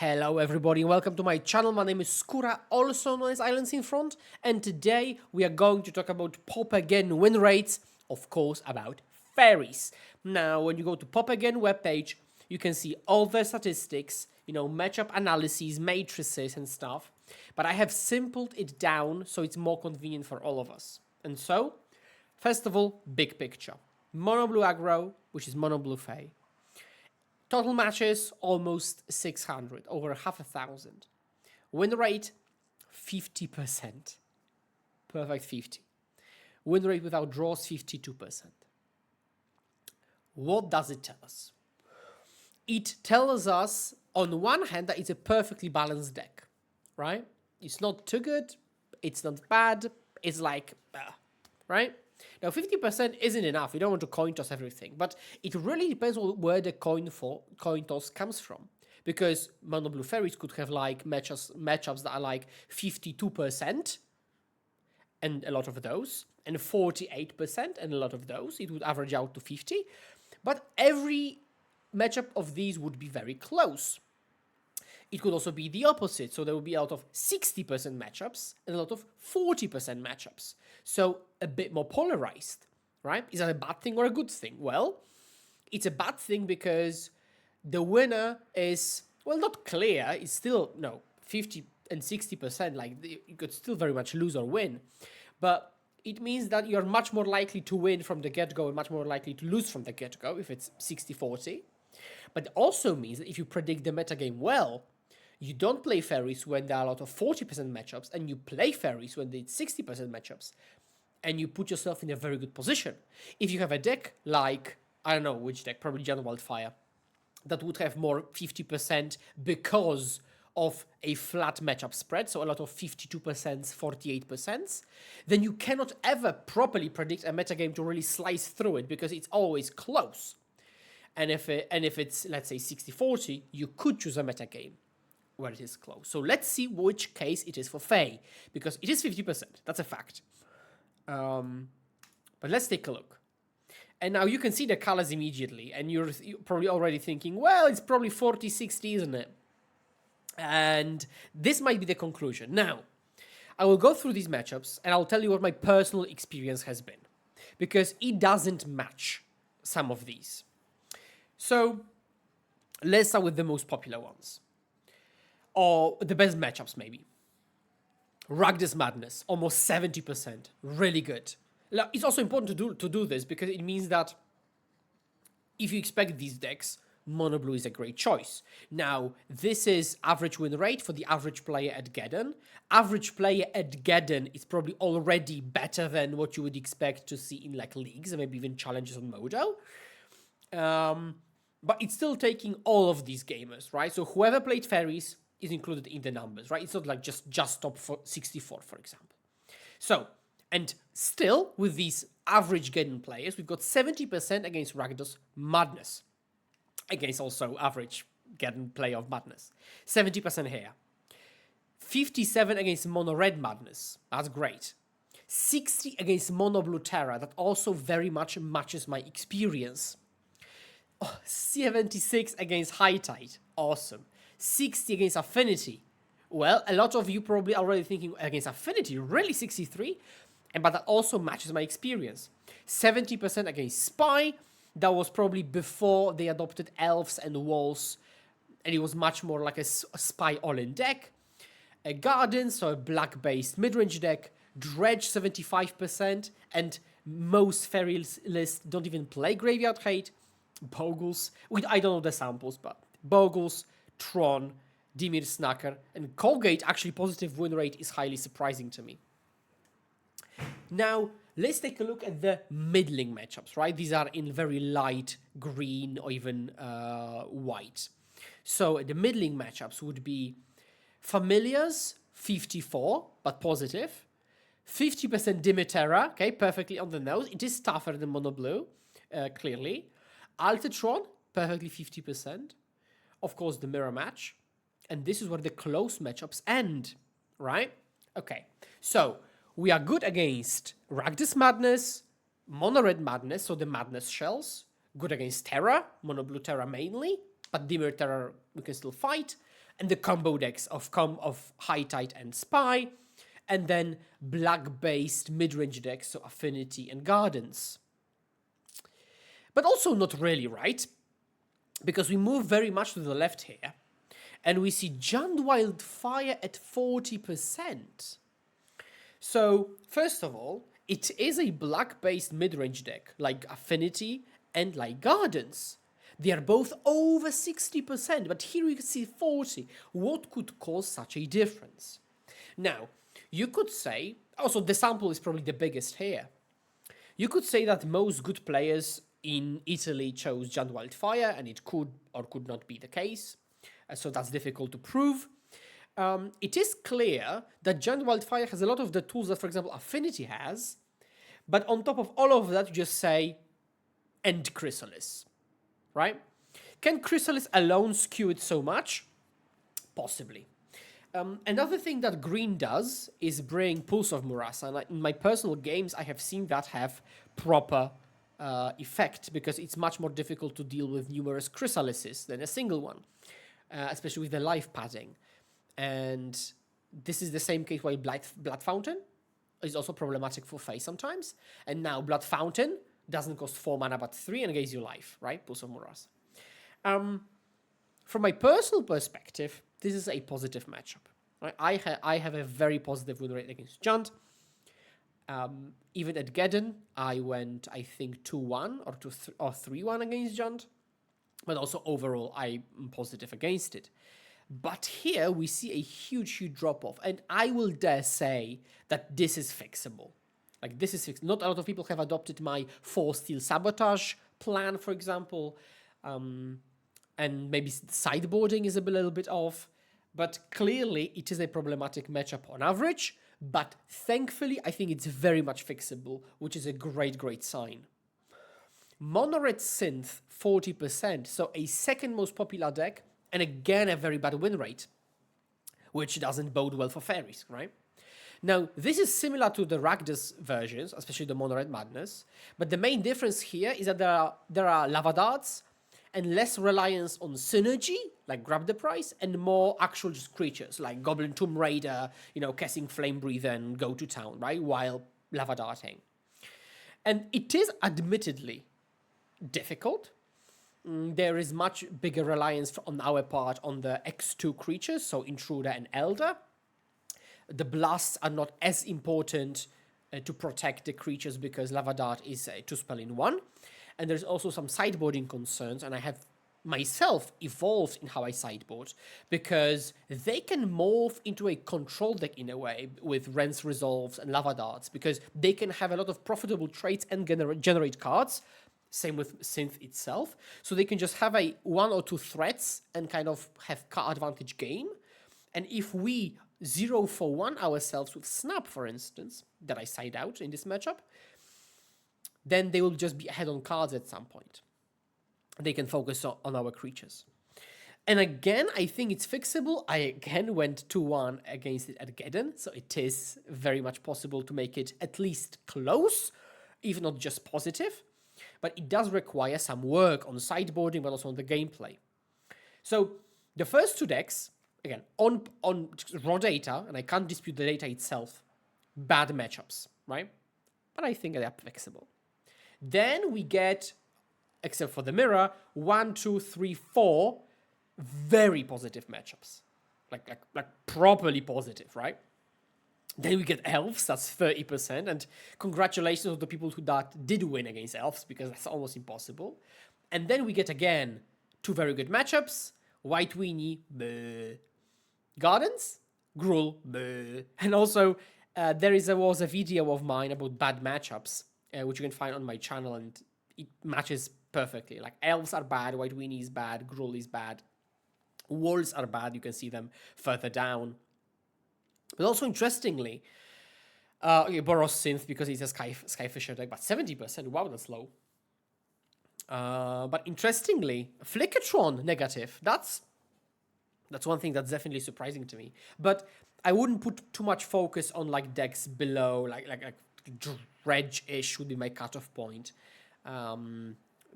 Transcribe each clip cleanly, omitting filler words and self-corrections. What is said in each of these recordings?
Hello everybody, welcome to my channel. My name is Skóra, also known as Islands in Front, and today we are going to talk about Paupergeddon win rates, of course about fairies. Now, when you go to Paupergeddon webpage, you can see all the statistics, matchup analyses, matrices and stuff, but I have simplified it down so it's more convenient for all of us. And so, first of all, big picture. Mono blue aggro, which is mono blue fae. Total matches, almost 600, over 1,000. Win rate, 50%. Perfect 50. Win rate without draws, 52%. What does it tell us? It tells us, on one hand, that it's a perfectly balanced deck, right? It's not too good, it's not bad, it's like, right? Now, 50% isn't enough. You don't want to coin toss everything, but it really depends on where the coin toss comes from. Because mono blue fairies could have like matchups that are like 52%, and a lot of those, and 48%, and a lot of those. It would average out to 50, but every matchup of these would be very close. It could also be the opposite, so there would be a lot of 60% matchups and a lot of 40% matchups. So a bit more polarized, right? Is that a bad thing or a good thing? Well, it's a bad thing because the winner is, well, not clear. It's still, 50 and 60%, like you could still very much lose or win. But it means that you're much more likely to win from the get-go and much more likely to lose from the get-go if it's 60-40. But it also means that if you predict the metagame well, you don't play fairies when there are a lot of 40% matchups, and you play fairies when it's 60% matchups, and you put yourself in a very good position. If you have a deck like, I don't know which deck, probably Giant Wildfire, that would have more 50% because of a flat matchup spread, so a lot of 52%, 48%, then you cannot ever properly predict a metagame to really slice through it because it's always close. And if it's, let's say, 60-40, you could choose a metagame where it is close. So let's see which case it is for Fae, because it is 50%, that's a fact. But let's take a look. And now you can see the colors immediately, and you're probably already thinking, well, it's probably 40-60, isn't it? And this might be the conclusion. Now, I will go through these matchups, and I'll tell you what my personal experience has been, because it doesn't match some of these. So let's start with the most popular ones, or the best matchups maybe. Rakdos Madness, almost 70%, really good. It's also important to do this because it means that if you expect these decks, mono blue is a great choice. Now, this is average win rate for the average player at Geddon. Average player at Geddon is probably already better than what you would expect to see in like leagues and maybe even challenges on Modo. But it's still taking all of these gamers, right? So whoever played fairies is included in the numbers, right? It's not like just top 64, for example. So, and still, with these average Geddon players, we've got 70% against Rakdos Madness. Against also average Geddon player of Madness. 70% here. 57 against Mono Red Madness. That's great. 60 against Mono Blue Terra. That also very much matches my experience. 76 against High Tide. Awesome. 60 against Affinity. Well, a lot of you probably already thinking against Affinity, really 63? But that also matches my experience. 70% against Spy. That was probably before they adopted Elves and Walls, and it was much more like a Spy all-in deck. A Garden, so a black-based midrange deck. Dredge, 75%, and most fairy lists don't even play Graveyard Hate. Bogles, I don't know the samples, but Bogles, Tron, Dimir Snacker, and Colgate, actually positive win rate is highly surprising to me. Now, let's take a look at the middling matchups, right? These are in very light green or even white. So the middling matchups would be Familiars, 54, but positive. 50% Dimiterra, okay, perfectly on the nose. It is tougher than Mono Blue, clearly. Altetron, perfectly 50%. Of course, the mirror match. And this is where the close matchups end, right? Okay, so we are good against Rakdos Madness, Mono Red Madness, so the Madness shells. Good against Terra, Mono Blue Terra mainly. but Dimir Terror we can still fight, and the combo decks of High Tide and Spy, and then black-based mid-range decks, so Affinity and Gardens. But also not really, right? Because we move very much to the left here, and we see Jund Wildfire at 40%. So, first of all, it is a black-based mid-range deck, like Affinity and like Gardens. They are both over 60%, but here we can see 40. What could cause such a difference? Now, you could say, also the sample is probably the biggest here. You could say that most good players in Italy chose Jund Wildfire, and it could or could not be the case. So that's difficult to prove. It is clear that Jund Wildfire has a lot of the tools that, for example, Affinity has, but on top of all of that, you just say, and Chrysalis. Right? Can Chrysalis alone skew it so much? Possibly. Another thing that green does is bring Pulse of Murasa, and in my personal games, I have seen that have proper effect, because it's much more difficult to deal with numerous Chrysalises than a single one, especially with the life padding. And this is the same case why Blood Fountain is also problematic for Fae sometimes, and now Blood Fountain doesn't cost 4 mana but 3 and gives you life, right? Pulse of Murasa. From my personal perspective, this is a positive matchup. Right? I have a very positive win rate against Jund. Even at Geddon, I went, I think, 2-1 or 3-1 against Jund. But also overall, I'm positive against it. But here we see a huge drop-off. And I will dare say that this is fixable. Like, this is fixed. Not a lot of people have adopted my 4-Steel Sabotage plan, for example. And maybe sideboarding is a little bit off. But clearly, it is a problematic matchup on average. But thankfully, I think it's very much fixable, which is a great sign. Mono-red Synth, 40%. So a second most popular deck. And again, a very bad win rate, which doesn't bode well for fairies, right? Now, this is similar to the Rakdos versions, especially the Mono-Red Madness, but the main difference here is that there are lava darts and less reliance on synergy, like grab the prize, and more actual just creatures, like Goblin Tomb Raider, casting Flame Breather and go to town, right, while lava darting. And it is admittedly difficult. There is much bigger reliance on our part on the X2 creatures, so Intruder and Elder. The blasts are not as important to protect the creatures because Lava Dart is a 2-spell in 1. And there's also some sideboarding concerns, and I have myself evolved in how I sideboard, because they can morph into a control deck in a way with Ren's Resolves and Lava Darts, because they can have a lot of profitable traits and generate cards. Same with Synth itself. So they can just have a 1 or 2 threats and kind of have card advantage game. And if we 0-for-1 ourselves with Snap, for instance, that I side out in this matchup, then they will just be ahead on cards at some point. They can focus on our creatures. And again, I think it's fixable. I again went 2-1 against it at Geddon, so it is very much possible to make it at least close, if not just positive. But it does require some work on sideboarding, but also on the gameplay. So the first 2 decks, again, on raw data, and I can't dispute the data itself, bad matchups, right? But I think they're fixable. Then we get, except for the mirror, 1, 2, 3, 4 very positive matchups. Like properly positive, right? Then we get elves, that's 30%, and congratulations to the people who did win against elves, because that's almost impossible. And then we get, again, 2 very good matchups, White Weenie, bleh. Gardens, Gruul, bleh. And also, there was a video of mine about bad matchups, which you can find on my channel, and it matches perfectly. Like, elves are bad, White Weenie is bad, Gruul is bad, Wolves are bad, you can see them further down. But also, interestingly, Boros Synth, because it's a Skyfisher deck, but 70%, wow, that's low. But interestingly, Flickertron negative, that's one thing that's definitely surprising to me. But I wouldn't put too much focus on like decks below, like Dredge-ish would be my cutoff point.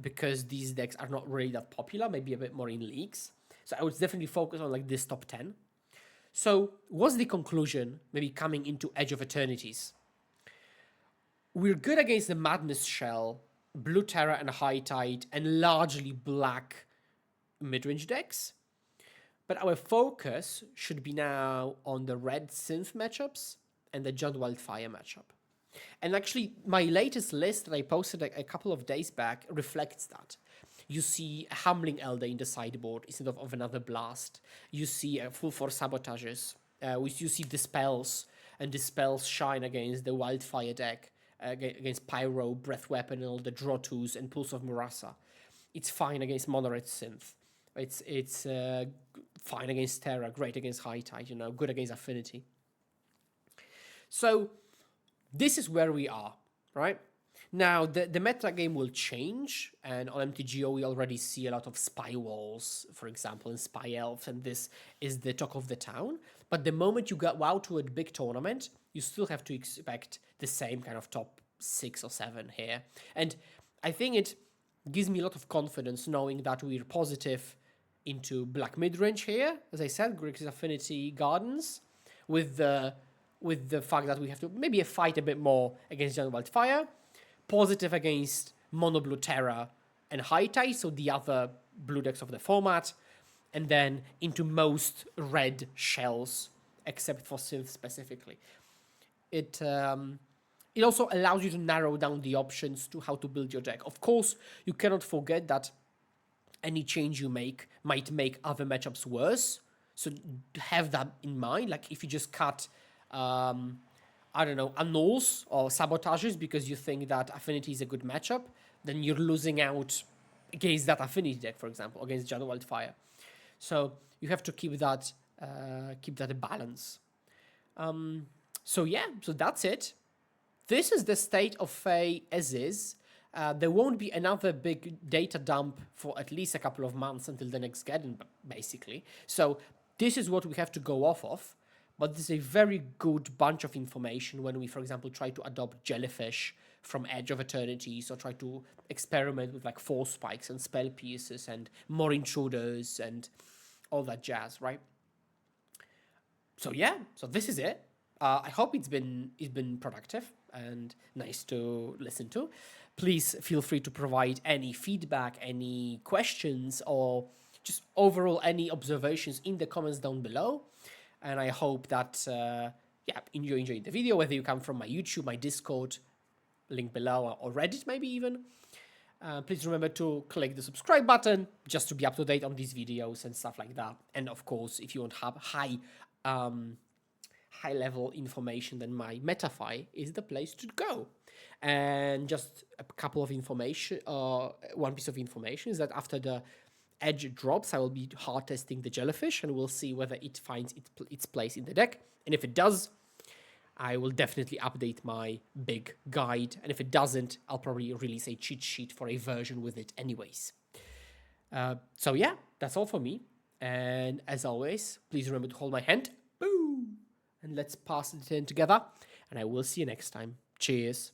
because these decks are not really that popular, maybe a bit more in leagues. So I would definitely focus on like this top 10. So what's the conclusion maybe coming into Edge of Eternities? We're good against the Madness Shell, Blue Terra and High Tide, and largely black midrange decks. But our focus should be now on the red synth matchups and the Jund Wildfire matchup. And actually, my latest list that I posted a couple of days back reflects that. You see a Humbling Elder in the sideboard instead of another Blast. You see full force Sabotages. You see Dispels, and Dispels shine against the Wildfire deck, against Pyro, Breath Weapon, and all the Draw 2s and Pulse of Murasa. It's fine against Mono Red Synth. It's fine against Terra, great against High Tide, good against Affinity. So this is where we are, right? Now, the meta game will change, and on MTGO we already see a lot of Spy Walls, for example, and Spy Elves, and this is the talk of the town. But the moment you go out to a big tournament, you still have to expect the same kind of top 6 or 7 here. And I think it gives me a lot of confidence knowing that we're positive into black midrange here, as I said, Grixis Affinity Gardens, with the fact that we have to maybe fight a bit more against Jund Wildfire, positive against Mono Blue Terra and High Tide, so the other blue decks of the format, and then into most red shells, except for Synth specifically. It also allows you to narrow down the options to how to build your deck. Of course, you cannot forget that any change you make might make other matchups worse. So have that in mind. Like if you just cut, annuls or sabotages because you think that Affinity is a good matchup, then you're losing out against that Affinity deck, for example, against Jund Wildfire. So you have to keep that a balance. So that's it. This is the state of Fae as is. There won't be another big data dump for at least a couple of months until the next Geddon, basically. So this is what we have to go off of, but this is a very good bunch of information when we, for example, try to adopt Jellyfish from Edge of Eternities or try to experiment with like Force Spikes and Spell Pieces and more Intruders and all that jazz, right? So this is it. I hope it's been productive and nice to listen to. Please feel free to provide any feedback, any questions, or just overall any observations in the comments down below. And I hope that you enjoyed the video, whether you come from my YouTube, my Discord, link below, or Reddit maybe even. Please remember to click the subscribe button just to be up to date on these videos and stuff like that. And of course, if you want to have high level information, then my Metafy is the place to go. And just a couple of information, one piece of information is that after the Edge drops, I will be hard testing the Jellyfish and we'll see whether it finds its place in the deck. And if it does, I will definitely update my big guide. And if it doesn't, I'll probably release a cheat sheet for a version with it anyways. That's all for me. And as always, please remember to hold my hand. Boom! And let's pass the turn together. And I will see you next time. Cheers.